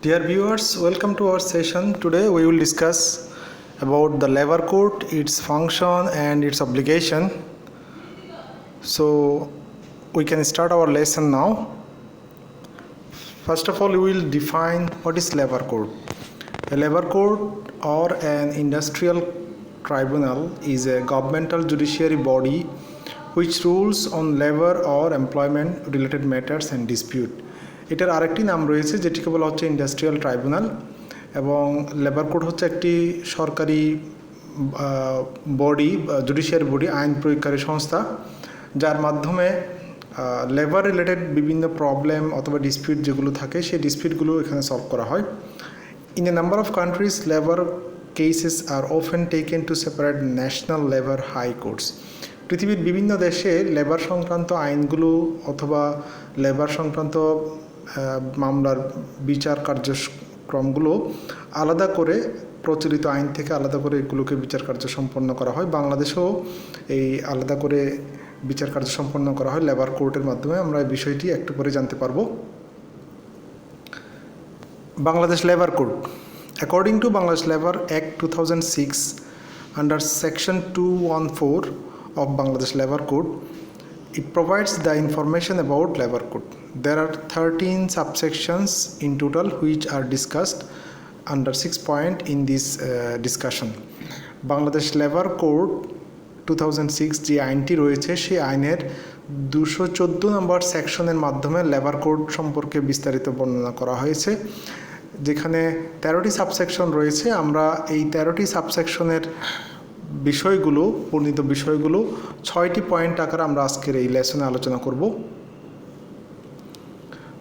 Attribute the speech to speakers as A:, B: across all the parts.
A: Dear viewers, welcome to our session. Today we will discuss about the labor code, its function and its obligation. So we can start our lesson now. First of all, we will define what is labor code. A labor code or an industrial tribunal is a governmental judiciary body which rules on labor or employment related matters and dispute. এটার আরেকটি নাম রয়েছে যেটিকে বলা হচ্ছে industrial tribunal এবং labour code হচ্ছে একটি সরকারি বডি জুডিশিয়ারি বডি আইন প্রয়োগকারী সংস্থা যার মাধ্যমে লেবার রিলেটেড বিভিন্ন প্রবলেম অথবা ডিসপিউট যেগুলো থাকে সেই ডিসপিউটগুলো এখানে সলভ করা হয় in a number of countries labour cases are often taken to separate national labour high courts পৃথিবীর বিভিন্ন দেশে লেবার সংক্রান্ত আইনগুলো অথবা লেবার সংক্রান্ত মামলার বিচার কার্যক্রমগুলো আলাদা করে প্রচলিত আইন থেকে আলাদা করে এগুলোকে বিচার কার্য সম্পন্ন করা হয় বাংলাদেশেও এই আলাদা করে বিচার কার্য সম্পন্ন করা হয় লেবার কোর্টের মাধ্যমে আমরা এই বিষয়টি একটু পরে জানতে পারবো Bangladesh labour code according two Bangladesh labour act 2006 under section 214 of Bangladesh Labor Code it provides the information about labor code. There are 13 subsections in total which are discussed under 6 point in this discussion. Bangladesh Labor Code 2006 যে আইনটি রয়েছে সেই আইনের 214 নম্বর সেকশনের মাধ্যমে labour code সম্পর্কে বিস্তারিত বর্ণনা করা হয়েছে যেখানে 13টি সাবসেকশন রয়েছে আমরা এই 13টি সাবসেকশনের বিষয়গুলো বর্ণিত বিষয়গুলো 6টি পয়েন্ট আকারে আমরা আজকের এই লেসনে আলোচনা করব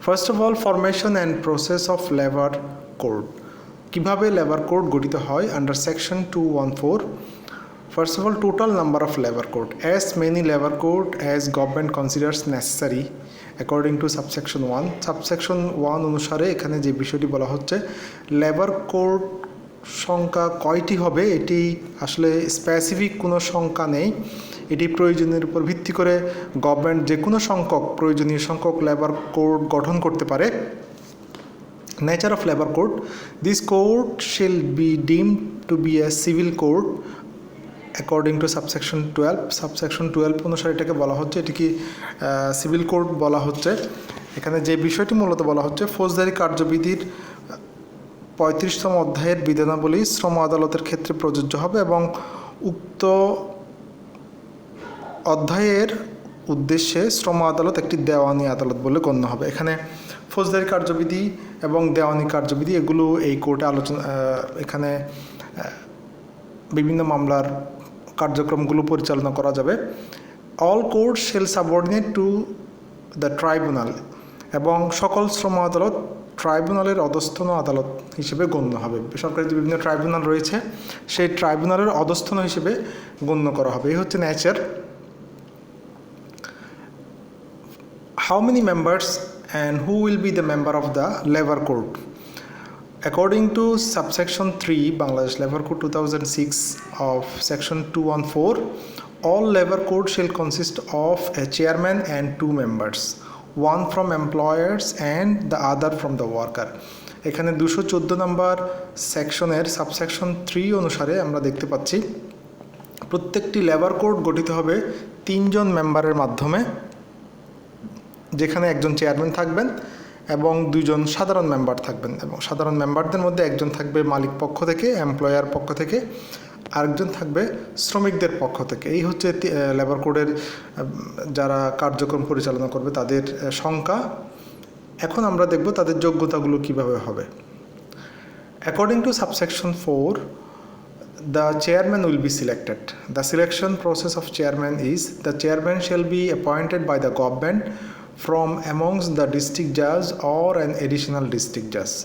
A: first of all formation and process of labour code কিভাবে লেবার কোড গঠিত হয় under section 214 first of all total number of labour code as many labour code as government considers necessary according to subsection 1 subsection 1 অনুসারে এখানে যে বিষয়টি বলা হচ্ছে labour code সংখ্যা কয়টি হবে এটি আসলে স্পেসিফিক কোনো সংখ্যা নেই এটি প্রয়োজনের উপর ভিত্তি করে গভর্নমেন্ট যে কোনো সংখ্যক প্রয়োজনীয় সংখ্যক লেবার কোড গঠন করতে পারে nature of labour code this code shall be deemed to be a civil code according to subsection 12 অনুসারে এটাকে বলা হচ্ছে এটি কি সিভিল কোড বলা হচ্ছে এখানে যে বিষয়টি মূলত বলা হচ্ছে ফৌজদারি কার্যবিধির 35তম অধ্যায়ের বিধানাবলী শ্রম আদালতের ক্ষেত্রে প্রযোজ্য হবে এবং উক্ত অধ্যায়ের উদ্দেশ্যে শ্রম আদালত একটি দেওয়ানি আদালত বলে গণ্য হবে এখানে ফৌজদারি কার্যবিধি এবং দেওয়ানি কার্যবিধি এগুলো এই কোর্টে আলোচনা এখানে বিভিন্ন মামলার কার্যক্রমগুলো পরিচালনা করা যাবে all court shall subordinate to the tribunal এবং সকল শ্রম আদালত ট্রাইব্যুনালের অধস্থন আদালত হিসেবে গণ্য হবে সরকারি যে বিভিন্ন ট্রাইব্যুনাল রয়েছে সেই ট্রাইব্যুনালের অধস্থন হিসেবে গণ্য করা হবে এই হচ্ছে nature how many members and who will be the member of the labour code According to subsection 3 Bangladesh Labor Code 2006 of section 214 all labor code shall consist of a chairman and 2 members one from employers and the other from the worker এখানে 214 নম্বর সেকশনের subsection 3 অনুসারে আমরা দেখতে পাচ্ছি প্রত্যেকটি labour code গঠিত হবে 3 জন মেম্বারের মাধ্যমে যেখানে একজন চেয়ারম্যান থাকবেন এবং 2 জন সাধারণ মেম্বার থাকবেন এবং সাধারণ মেম্বারদের মধ্যে একজন থাকবে মালিক পক্ষ থেকে এমপ্লয়ার পক্ষ থেকে আরেকজন থাকবে শ্রমিকদের পক্ষ থেকে এই হচ্ছে লেবার কোডের যারা কার্যক্রম পরিচালনা করবে তাদের সংখ্যা এখন আমরা দেখব তাদের যোগ্যতাগুলো কিভাবে হবে according to subsection 4 the chairman will be selected the selection process of chairman is the chairman shall be appointed by the government from amongst the district judge or an additional district judge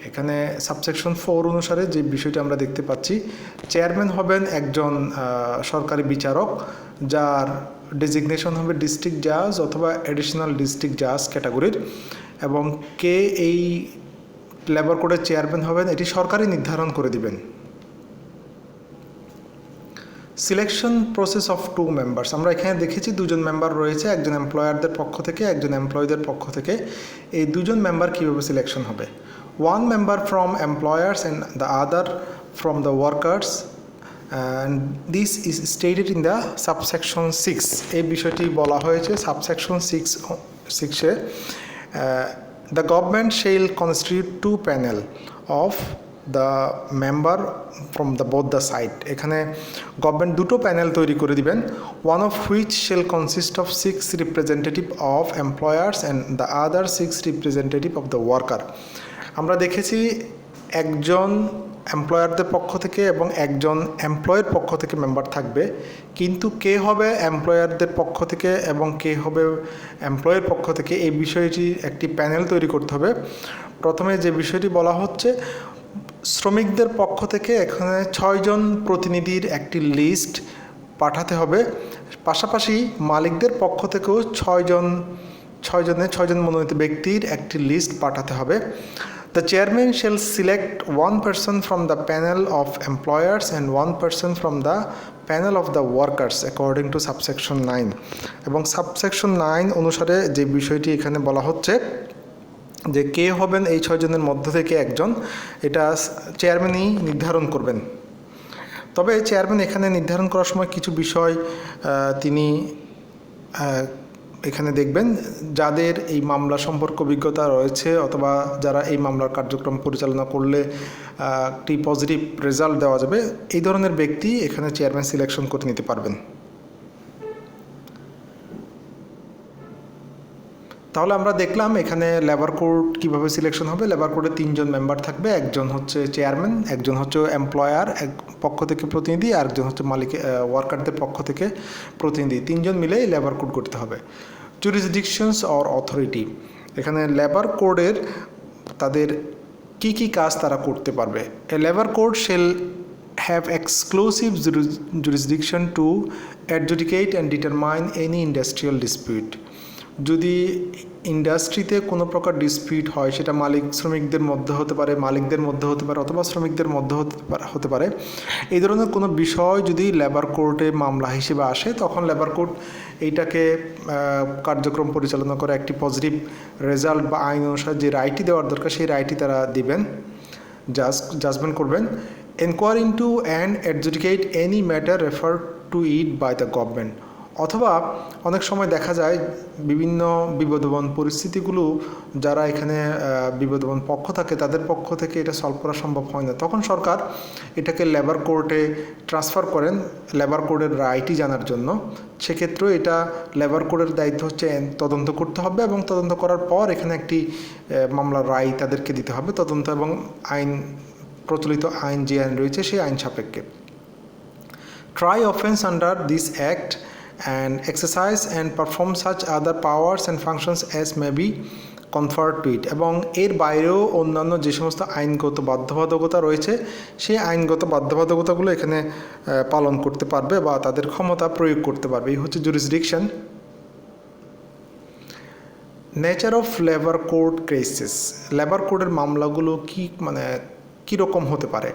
A: এখানে subsection 4 অনুসারে যে বিষয়টি আমরা দেখতে পাচ্ছি chairman হবেন একজন সরকারি বিচারক যার ডেজিগনেশন হবে ডিস্ট্রিক্ট জাজ অথবা অ্যাডিশনাল ডিস্ট্রিক্ট জাজ ক্যাটাগরির এবং কে এই লেবার কোডের চেয়ারম্যান হবেন এটি সরকারই নির্ধারণ করে দিবেন সিলেকশন প্রসেস অফ 2 মেম্বার্স আমরা এখানে দেখেছি 2 জন মেম্বার রয়েছে একজন এমপ্লয়ারদের পক্ষ থেকে একজন এমপ্লয়ীদের পক্ষ থেকে এই 2 জন মেম্বার কীভাবে সিলেকশন হবে one member from employers and the other from the workers, and this is stated in the subsection 6. এই বিষয়টি বলা হয়েছে subsection 6 A the government shall constitute two panel of the member from the both the side. এখানে government দুটো panel তৈরি করে দিবেন, one of which shall consist of 6 representative of employers and the other 6 representative of the worker. আমরা দেখেছি একজন এমপ্লয়ারদের পক্ষ থেকে এবং একজন এমপ্লয়ের পক্ষ থেকে মেম্বার থাকবে, কিন্তু কে হবে এমপ্লয়ারদের পক্ষ থেকে এবং কে হবে এমপ্লয়ের পক্ষ থেকে এই বিষয়টি একটি প্যানেল তৈরি করতে হবে। প্রথমে যে বিষয়টি বলা হচ্ছে, শ্রমিকদের পক্ষ থেকে এখানে 6 জন প্রতিনিধির একটি লিস্ট পাঠাতে হবে, পাশাপাশি মালিকদের পক্ষ থেকেও 6 জন মনোনীত ব্যক্তির একটি লিস্ট পাঠাতে হবে। The chairman shall select one person from the panel of employers and one person from the panel of the workers according to subsection 9. এবং subsection 9 অনুসারে যে বিষয়টি এখানে বলা হচ্ছে যে কে হবেন এই 6 জনের মধ্য থেকে একজন, এটা চেয়ারম্যানই নির্ধারণ করবেন। তবে চেয়ারম্যান এখানে নির্ধারণ করার সময় কিছু বিষয় তিনি এখানে দেখবেন, যাদের এই মামলা সম্পর্কে অভিজ্ঞতা রয়েছে অথবা যারা এই মামলার কার্যক্রম পরিচালনা করলে একটি পজিটিভ রেজাল্ট দেওয়া যাবে, এই ধরনের ব্যক্তি এখানে চেয়ারম্যান সিলেকশন করে নিতে পারবেন। তাহলে আমরা দেখলাম এখানে লেবার কোড কীভাবে সিলেকশন হবে। লেবার কোডে 3 জন মেম্বার থাকবে, একজন হচ্ছে চেয়ারম্যান, একজন হচ্ছে এমপ্লয়ার পক্ষ থেকে প্রতিনিধি, আর একজন হচ্ছে মালিক ওয়ার্কারদের পক্ষ থেকে প্রতিনিধি। 3 জন মিলে লেবার কোড করতে হবে। জুরিসডিকশনস অর অথরিটি, এখানে লেবার কোডের তাদের কি কি কাজ তারা করতে পারবে। A labour code shall have exclusive jurisdiction to adjudicate and determine any industrial dispute. যদি ইন্ডাস্ট্রিতে কোনো প্রকার ডিসপিউট হয়, সেটা মালিক শ্রমিকদের মধ্যে হতে পারে, মালিকদের মধ্যে হতে পারে অথবা শ্রমিকদের মধ্যে হতে পারে, এই ধরনের কোনো বিষয় যদি লেবার কোর্টে মামলা হিসেবে আসে, তখন লেবার কোর্ট এইটাকে কার্যক্রম পরিচালনা করে একটি পজিটিভ রেজাল্ট বা আইন অনুসারে যে রায়টি দেওয়ার দরকার সেই রায়টি তারা দিবেন, জাজমেন্ট করবেন। Enquiry into and adjudicate any matter refer to it by the government, অথবা অনেক সময় দেখা যায় বিভিন্ন বিবদমান পরিস্থিতিগুলো যারা এখানে বিবদমান পক্ষ থাকে তাদের পক্ষ থেকে এটা সলভ করা সম্ভব হয় না, তখন সরকার এটাকে লেবার কোর্টে ট্রান্সফার করেন লেবার কোর্টের রায়টি জানার জন্য। সেক্ষেত্রে এটা লেবার কোর্টের দায়িত্ব হচ্ছে তদন্ত করতে হবে এবং তদন্ত করার পর এখানে একটি মামলার রায় তাদেরকে দিতে হবে, তদন্ত এবং আইন প্রচলিত আইন যে আইন রয়েছে সেই আইন সাপেক্ষে। Try offence under this act and exercise and perform such other powers and functions as may be conferred to it, এবং এর বাইরেও অন্যান্য যে সমস্ত আইনগত বাধ্যবাধকতা রয়েছে সেই আইনগত বাধ্যবাধকতাগুলো এখানে পালন করতে পারবে বা তাদের ক্ষমতা প্রয়োগ করতে পারবে। এই হচ্ছে jurisdiction. Nature of labour code cases, labour কোডের মামলাগুলো কীরকম হতে পারে।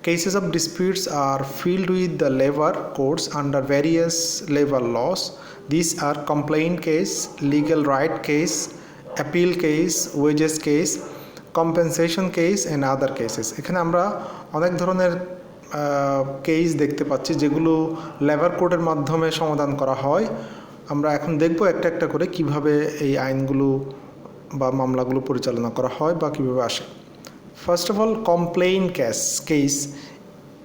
A: Cases of disputes are filled with the labor courts under various labor laws. These are complaint case, legal right case, appeal case, wages case, compensation case and other cases. এখানে আমরা অনেক ধরনের case দেখতে পাচ্ছি যেগুলো লেবার কোডের মাধ্যমে সমাধান করা হয়। আমরা এখন দেখব একটা একটা করে কিভাবে এই আইনগুলো বা মামলাগুলো পরিচালনা করা হয় বা কিভাবে আসে। First of all, complaint case.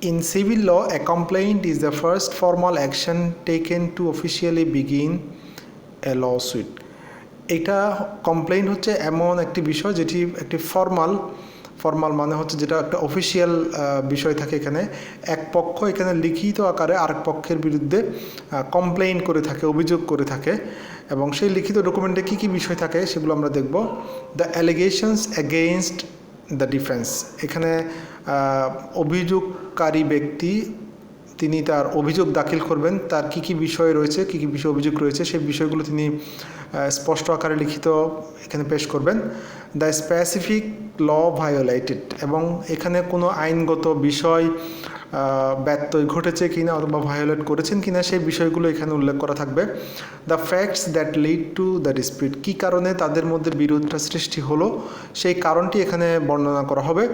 A: In civil law, a complaint is the first formal action taken to officially begin a lawsuit. এটা কমপ্লেইন হচ্ছে এমন একটি বিষয় যেটি একটি ফর্মাল মানে হচ্ছে যেটা একটা অফিসিয়াল বিষয় থাকে। এখানে এক পক্ষ এখানে লিখিত আকারে আরেক পক্ষের বিরুদ্ধে কমপ্লেইন করে থাকে, অভিযোগ করে থাকে, এবং সেই লিখিত ডকুমেন্টে কী কী বিষয় থাকে সেগুলো আমরা দেখব। The allegations against the defence, এখানে অভিযোগকারী ব্যক্তি তিনি তার অভিযোগ দাখিল করবেন, তার কী কী বিষয় রয়েছে, কী কী বিষয় অভিযোগ রয়েছে, সেই বিষয়গুলো তিনি স্পষ্ট আকারে লিখিত এখানে পেশ করবেন। দ্য স্পেসিফিক ল ভায়োলেটেড, এবং এখানে কোনো আইনগত বিষয় ব্যত্যয় ঘটেছে কিনা অথবা ভায়োলেট করেছেন কিনা সেই বিষয়গুলো এখানে উল্লেখ করা থাকবে। The facts that lead to the dispute, কী কারণে তাদের মধ্যে বিরোধটা সৃষ্টি হলো সেই কারণটি এখানে বর্ণনা করা হবে।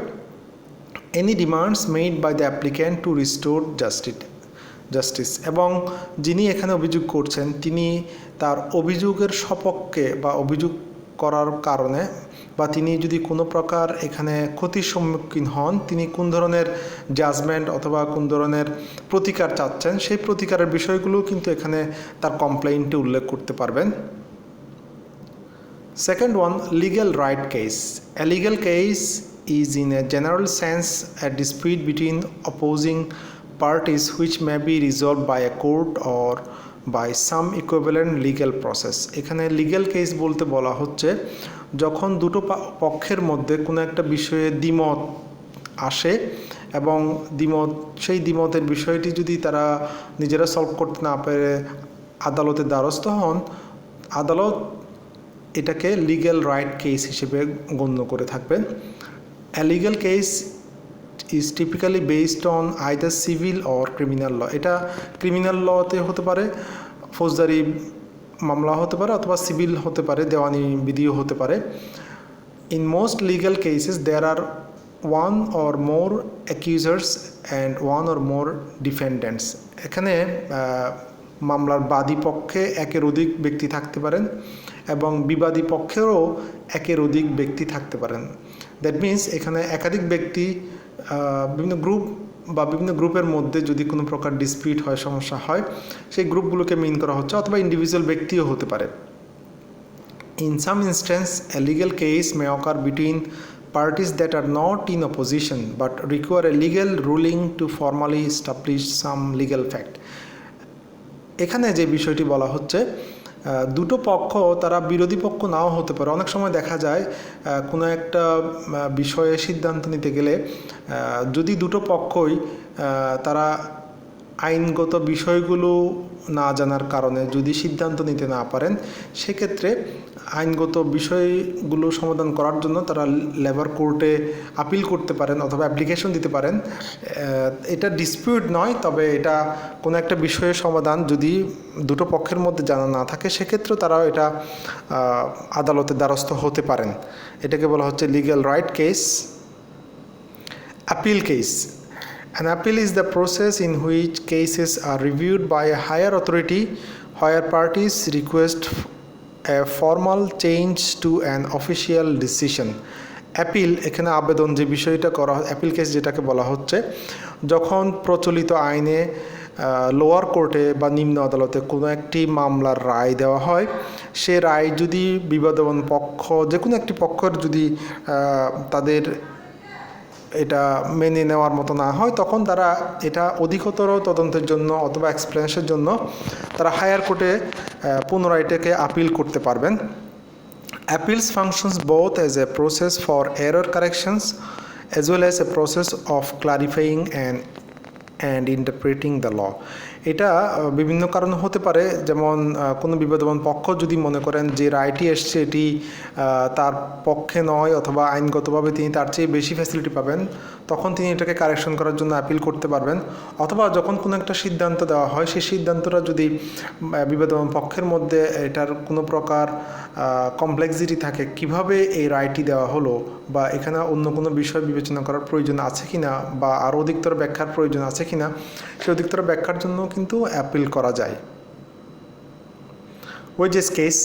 A: Any demands made by the applicant to restore justice, এবং যিনি এখানে অভিযোগ করছেন তিনি তার অভিযোগের সপক্ষে বা অভিযোগ করার কারণে বা তিনি যদি কোনো প্রকার এখানে ক্ষতির সম্মুখীন হন, তিনি কোন ধরনের জাজমেন্ট অথবা কোন ধরনের প্রতিকার চাচ্ছেন সেই প্রতিকারের বিষয়গুলো কিন্তু এখানে তার কমপ্লেইন্টে উল্লেখ করতে পারবেন। Second one, legal right case. A legal case is in a general sense a dispute between opposing parties which may be resolved by a court or by some equivalent legal process. এখানে legal case বলতে বলা হচ্ছে যখন দুটো পক্ষের মধ্যে কোনো একটা বিষয়ে দ্বিমত আসে এবং সেই দ্বিমতের বিষয়টি যদি তারা নিজেরা সলভ করতে না পেরে আদালতের দ্বারস্থ হন, আদালত এটাকে লিগ্যাল রাইট কেস হিসেবে গণ্য করে থাকবেন। A legal case is typically based on either civil or criminal law. এটা ক্রিমিনাল লতে হতে পারে, ফৌজদারি মামলা হতে পারে, অথবা সিভিল হতে পারে, দেওয়ানি বিধিও হতে পারে। In most legal cases there are one or more accusers and one or more defendants. এখানে মামলার বাদী পক্ষে একের অধিক ব্যক্তি থাকতে পারেন এবং বিবাদী পক্ষেরও একের অধিক ব্যক্তি থাকতে পারেন। দ্যাট মিনস এখানে একাধিক ব্যক্তি বিভিন্ন গ্রুপ বা বিভিন্ন গ্রুপের মধ্যে যদি কোনো প্রকার ডিসপিউট হয়, সমস্যা হয়, সেই গ্রুপগুলোকে মিন করা হচ্ছে, অথবা ইন্ডিভিজুয়াল ব্যক্তিও হতে পারে। In some instance A legal case May ochre between parties that are not in opposition but require a legal ruling to formally establish some legal fact. এখানে যে বিষয়টি বলা হচ্ছে, দুটো পক্ষ তারা বিরোধী পক্ষ নাও হতে পারে। অনেক সময় দেখা যায় কোনো একটা বিষয়ে সিদ্ধান্ত নিতে গেলে যদি দুটো পক্ষই তারা আইনগত বিষয়গুলো না জানার কারণে যদি সিদ্ধান্ত নিতে না পারেন, সেক্ষেত্রে আইনগত বিষয়গুলো সমাধান করার জন্য তারা লেবার কোর্টে আপিল করতে পারেন অথবা অ্যাপ্লিকেশন দিতে পারেন। এটা ডিসপিউট নয়, তবে এটা কোনো একটা বিষয়ের সমাধান যদি দুটো পক্ষের মধ্যে জানা না থাকে, সেক্ষেত্রে তারা এটা আদালতের দ্বারস্থ হতে পারেন। এটাকে বলা হচ্ছে legal right case. Appeal case. An appeal is the process in which cases are reviewed by a higher authority where parties request a formal change to an official decision. Appeal, এখানে আবেদন যে বিষয়টা করা হয়, অ্যাপিল কেস যেটাকে বলা হচ্ছে, যখন প্রচলিত আইনে লোয়ার কোর্টে বা নিম্ন আদালতে কোনো একটি মামলার রায় দেওয়া হয়, সে রায় যদি বিবাদমান পক্ষ যে কোনো একটি পক্ষের যদি তাদের এটা মেনে নেওয়ার মতো না হয়, তখন তারা এটা অধিকতর তদন্তের জন্য অথবা এক্সপ্লেনেশনের জন্য তারা হায়ার কোর্টে পুনরায় এটাকে আপিল করতে পারবেন। Appeals functions both as a process for error corrections as well as a process of clarifying and interpreting the law. এটা বিভিন্ন কারণে হতে পারে, যেমন কোনো বিবাদমান পক্ষ যদি মনে করেন যে রায়টি এসছে এটি তার পক্ষে নয় অথবা আইনগতভাবে তিনি তার চেয়ে বেশি ফ্যাসিলিটি পাবেন, তখন তিনি এটাকে কারেকশন করার জন্য আপিল করতে পারবেন। অথবা যখন কোনো একটা সিদ্ধান্ত দেওয়া হয়, সেই সিদ্ধান্তটা যদি বিবাদমান পক্ষের মধ্যে এটার কোনো প্রকার কমপ্লেক্সিটি থাকে, কিভাবে এই রায়টি দেওয়া হলো বা এখানে অন্য কোনো বিষয় বিবেচনা করার প্রয়োজন আছে কিনা বা আরও অধিকতর ব্যাখ্যার প্রয়োজন আছে কিনা, সেই অধিকতর ব্যাখ্যার জন্য কিন্তু অ্যাপিল করা যায়। Wages case.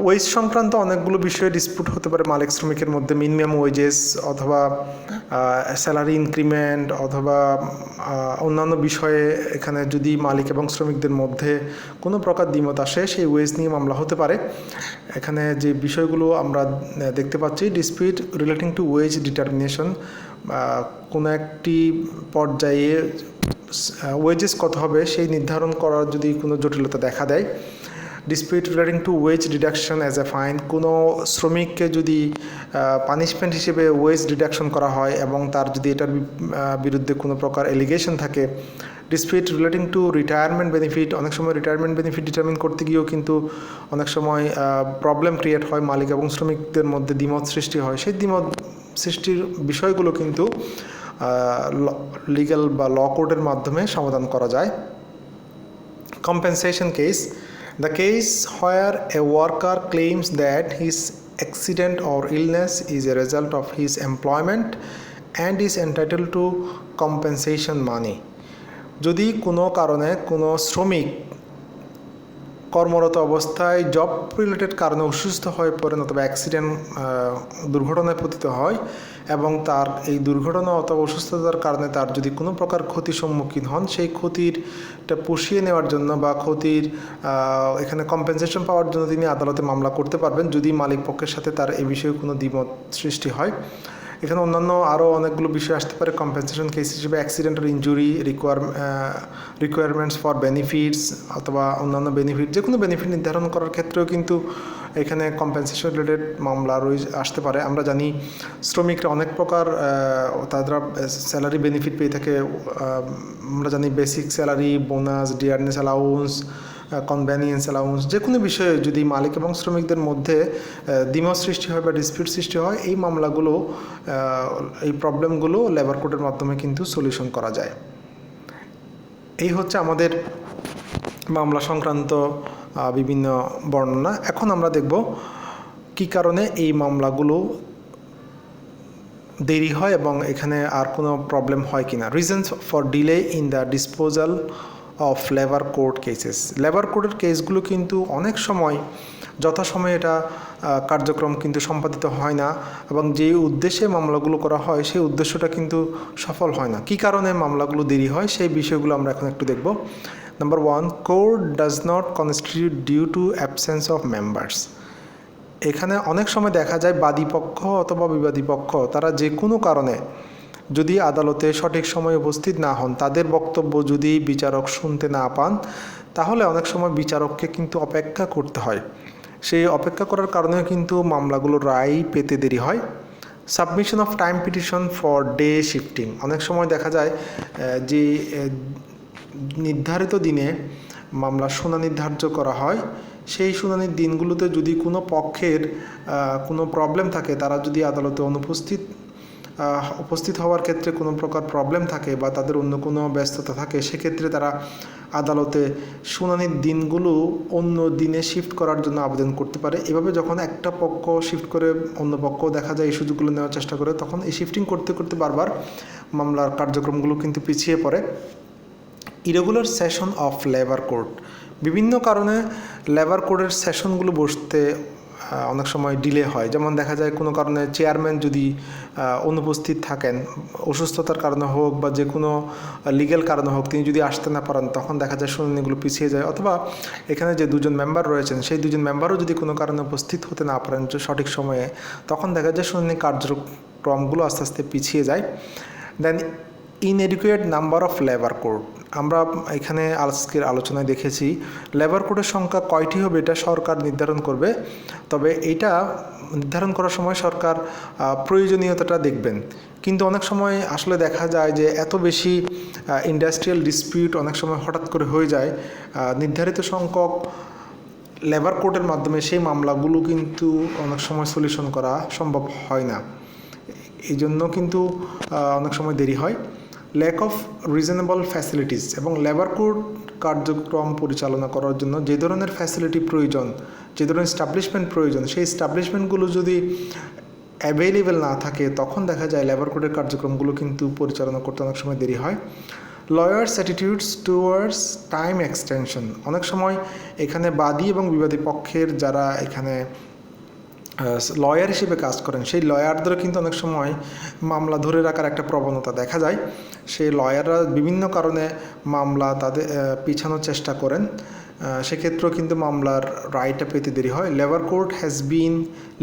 A: ওয়েজ সংক্রান্ত অনেকগুলো বিষয়ে ডিসপিউট হতে পারে মালিক শ্রমিকের মধ্যে, মিনিমাম ওয়েজেস অথবা স্যালারি ইনক্রিমেন্ট অথবা অন্যান্য বিষয়ে এখানে যদি মালিক এবং শ্রমিকদের মধ্যে কোনো প্রকার দ্বিমত আসে, সেই ওয়েজ নিয়ে মামলা হতে পারে। এখানে যে বিষয়গুলো আমরা দেখতে পাচ্ছি, dispute relating to wage determination, কোনো একটি পর্যায়ে ওয়েজেস কত হবে সেই নির্ধারণ করার যদি কোনো জটিলতা দেখা দেয়। Dispute relating to wage deduction as a fine, কোনো শ্রমিককে যদি পানিশমেন্ট হিসেবে ওয়েজ ডিডাকশন করা হয় এবং তার যদি এটার বিরুদ্ধে কোনো প্রকার এলিগেশন থাকে। Dispute relating two retirement benefit, অনেক সময় রিটায়ারমেন্ট বেনিফিট ডিটারমিন করতে গিয়েও কিন্তু অনেক সময় প্রবলেম ক্রিয়েট হয়, মালিক এবং শ্রমিকদের মধ্যে দ্বিমত সৃষ্টি হয়। সেই দ্বিমত সৃষ্টির বিষয়গুলো কিন্তু লিগ্যাল বা ল কোডের মাধ্যমে সমাধান করা যায়। Compensation case, the case where a worker claims that his accident or illness is a result of his employment and is entitled to compensation money. যদি কোনো কারণে কোনো শ্রমিক কর্মরত অবস্থায় জব রিলেটেড কারণে অসুস্থ হয়ে পড়েন অথবা অ্যাক্সিডেন্ট দুর্ঘটনায় পতিত হয় এবং তার এই দুর্ঘটনা অথবা অসুস্থতার কারণে তার যদি কোনো প্রকার ক্ষতির সম্মুখীন হন, সেই ক্ষতিরটা পুষিয়ে নেওয়ার জন্য বা ক্ষতির এখানে কম্পেনসেশন পাওয়ার জন্য তিনি আদালতে মামলা করতে পারবেন যদি মালিক পক্ষের সাথে তার এই বিষয়ে কোনো দ্বিমত সৃষ্টি হয়। এখানে অন্যান্য আরও অনেকগুলো বিষয় আসতে পারে কম্পেনসেশন কেস হিসেবে, accidental injury, requirements for benefits অথবা অন্যান্য বেনিফিট, যে কোনো বেনিফিট নির্ধারণ করার ক্ষেত্রেও কিন্তু এখানে কম্পেনসেশন রিলেটেড মামলা আসতে পারে। আমরা জানি শ্রমিকরা অনেক প্রকার তারা স্যালারি বেনিফিট পেয়ে থাকে। আমরা জানি basic salary, bonus, dearness allowance, convenience allowance, যে কোনো বিষয়ে যদি মালিক এবং শ্রমিকদের মধ্যে দ্বিমত সৃষ্টি হয় বা ডিসপিউট সৃষ্টি হয়, এই মামলাগুলো এই প্রবলেমগুলো লেবার কোডের মাধ্যমে কিন্তু সলিউশন করা যায়। এই হচ্ছে আমাদের মামলা সংক্রান্ত বিভিন্ন বর্ণনা। এখন আমরা দেখব কী কারণে এই মামলাগুলো দেরি হয় এবং এখানে আর কোনো প্রবলেম হয় কি না। Reasons for delay in the disposal of labour code cases. Labour কোডের কেসগুলো কিন্তু অনেক সময় যথাসময়ে এটা কার্যক্রম কিন্তু সম্পাদিত হয় না এবং যেই উদ্দেশ্যে মামলাগুলো করা হয় সেই উদ্দেশ্যটা কিন্তু সফল হয় না। কী কারণে মামলাগুলো দেরি হয় সেই বিষয়গুলো আমরা এখন একটু দেখব। Number 1, code does not constitute due to absence of members. এখানে অনেক সময় দেখা যায় বাদী পক্ষ অথবা বিবাদী পক্ষ তারা যে কোনো কারণে যদি আদালতে সঠিক সময়ে উপস্থিত না হন, তাদের বক্তব্য যদি বিচারক শুনতে না পান, তাহলে অনেক সময় বিচারককে কিন্তু অপেক্ষা করতে হয়। সেই অপেক্ষা করার কারণেও কিন্তু মামলাগুলো রায় পেতে দেরি হয়। Submission of time petition for day shifting. অনেক সময় দেখা যায় যে নির্ধারিত দিনে মামলা শুনানি ধার্য করা হয়, সেই শুনানির দিনগুলোতে যদি কোনো পক্ষের কোনো প্রবলেম থাকে, তারা যদি আদালতে উপস্থিত হওয়ার ক্ষেত্রে কোনো প্রকার প্রবলেম থাকে বা তাদের অন্য কোনো ব্যস্ততা থাকে, সেক্ষেত্রে তারা আদালতে শুনানির দিনগুলো অন্য দিনে শিফট করার জন্য আবেদন করতে পারে। এভাবে যখন একটা পক্ষ শিফট করে অন্য পক্ষ দেখা যায় এই সুযোগগুলো নেওয়ার চেষ্টা করে, তখন এই শিফটিং করতে করতে বারবার মামলার কার্যক্রমগুলো কিন্তু পিছিয়ে পড়ে। Irregular session of labour code. বিভিন্ন কারণে লেবার কোডের সেশনগুলো বসতে অনেক সময় ডিলে হয়। যেমন দেখা যায় কোনো কারণে চেয়ারম্যান যদি অনুপস্থিত থাকেন, অসুস্থতার কারণে হোক বা যে কোনো লিগ্যাল কারণে হোক, তিনি যদি আসতে না পারেন, তখন দেখা যায় শুনানিগুলো পিছিয়ে যায়। অথবা এখানে যে দুজন মেম্বার রয়েছেন, সেই দুজন মেম্বারও যদি কোনো কারণে উপস্থিত হতে না পারেন সঠিক সময়ে, তখন দেখা যায় শুনানি কার্যক্রমগুলো আস্তে আস্তে পিছিয়ে যায়। Then inadequate number of labour code. আমরা এখানে আজকের আলোচনায় দেখেছি লেবার কোডের সংখ্যা কয়টি হবে এটা সরকার নির্ধারণ করবে, তবে এটা নির্ধারণ করার সময় সরকার প্রয়োজনীয়তাটা দেখবেন। কিন্তু অনেক সময় আসলে দেখা যায় যে এত বেশি ইন্ডাস্ট্রিয়াল ডিসপিউট অনেক সময় হঠাৎ করে হয়ে যায়, নির্ধারিত সংখ্যক লেবার কোডের মাধ্যমে সেই মামলাগুলো কিন্তু অনেক সময় সলিউশন করা সম্ভব হয় না। এই জন্য কিন্তু অনেক সময় দেরি হয়। Lack of reasonable facilities. এবং লেবার কোড কার্যক্রম পরিচালনা করার জন্য যে ধরনের ফ্যাসিলিটি প্রয়োজন, যে ধরনের এস্টাবলিশমেন্ট প্রয়োজন, সেই এস্টাবলিশমেন্টগুলো যদি অ্যাভেলেবেল না থাকে, তখন দেখা যায় লেবার কোডের কার্যক্রমগুলো কিন্তু পরিচালনা করতে অনেক সময় দেরি হয়। Lawyers attitudes towards time extension. অনেক সময় এখানে বাদী এবং বিবাদী পক্ষের যারা এখানে লয়ার হিসেবে কাজ করেন, সেই লয়ারদেরও কিন্তু অনেক সময় মামলা ধরে রাখার একটা প্রবণতা দেখা যায়। সেই লয়াররা বিভিন্ন কারণে মামলা তাদের পিছানোর চেষ্টা করেন, সেক্ষেত্রেও কিন্তু মামলার রায়টা পেতে দেরি হয়। Labour code has been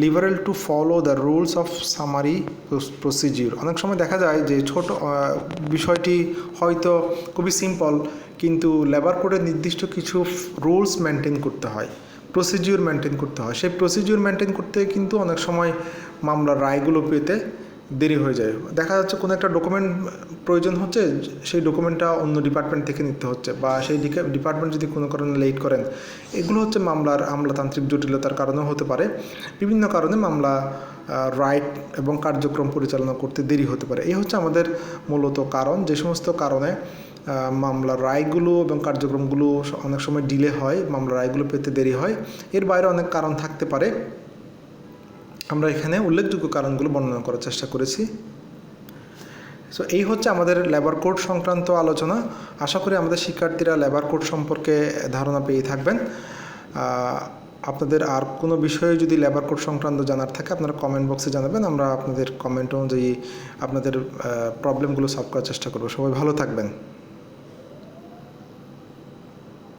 A: liberal to follow the rules of summary procedure. অনেক সময় দেখা যায় যে ছোট বিষয়টি হয়তো খুবই সিম্পল, কিন্তু লেবার কোডের নির্দিষ্ট কিছু রুলস মেনটেন করতে হয়। প্রসিডিউর মেনটেন করতে হয়। সেই প্রসিডিউর মেনটেন করতে কিন্তু অনেক সময় মামলার রায়গুলো পেতে দেরি হয়ে যায়। দেখা যাচ্ছে কোনো একটা ডকুমেন্ট প্রয়োজন হচ্ছে, সেই ডকুমেন্টটা অন্য ডিপার্টমেন্ট থেকে নিতে হচ্ছে, বা সেই ডিপার্টমেন্ট যদি কোনো কারণে লেট করেন, এগুলো হচ্ছে মামলার আমলাতান্ত্রিক জটিলতার কারণেও হতে পারে। বিভিন্ন কারণে মামলা রাইট এবং কার্যক্রম পরিচালনা করতে দেরি হতে পারে। এই হচ্ছে আমাদের মূলত কারণ, যে সমস্ত কারণে মামলার রায়গুলো এবং কার্যক্রমগুলো অনেক সময় ডিলে হয়, মামলার রায়গুলো পেতে দেরি হয়। এর বাইরে অনেক কারণ থাকতে পারে, আমরা এখানে উল্লেখযোগ্য কারণগুলো বর্ণনা করার চেষ্টা করেছি। সো এই হচ্ছে আমাদের লেবার কোড সংক্রান্ত আলোচনা। আশা করি আমাদের শিক্ষার্থীরা লেবার কোড সম্পর্কে ধারণা পেয়ে থাকবেন। আপনাদের আর কোনো বিষয়ে যদি লেবার কোড সংক্রান্ত জানার থাকে আপনারা কমেন্ট বক্সে জানাবেন, আমরা আপনাদের কমেন্ট অনুযায়ী আপনাদের প্রবলেমগুলো সলভ করার চেষ্টা করব। সবাই ভালো থাকবেন।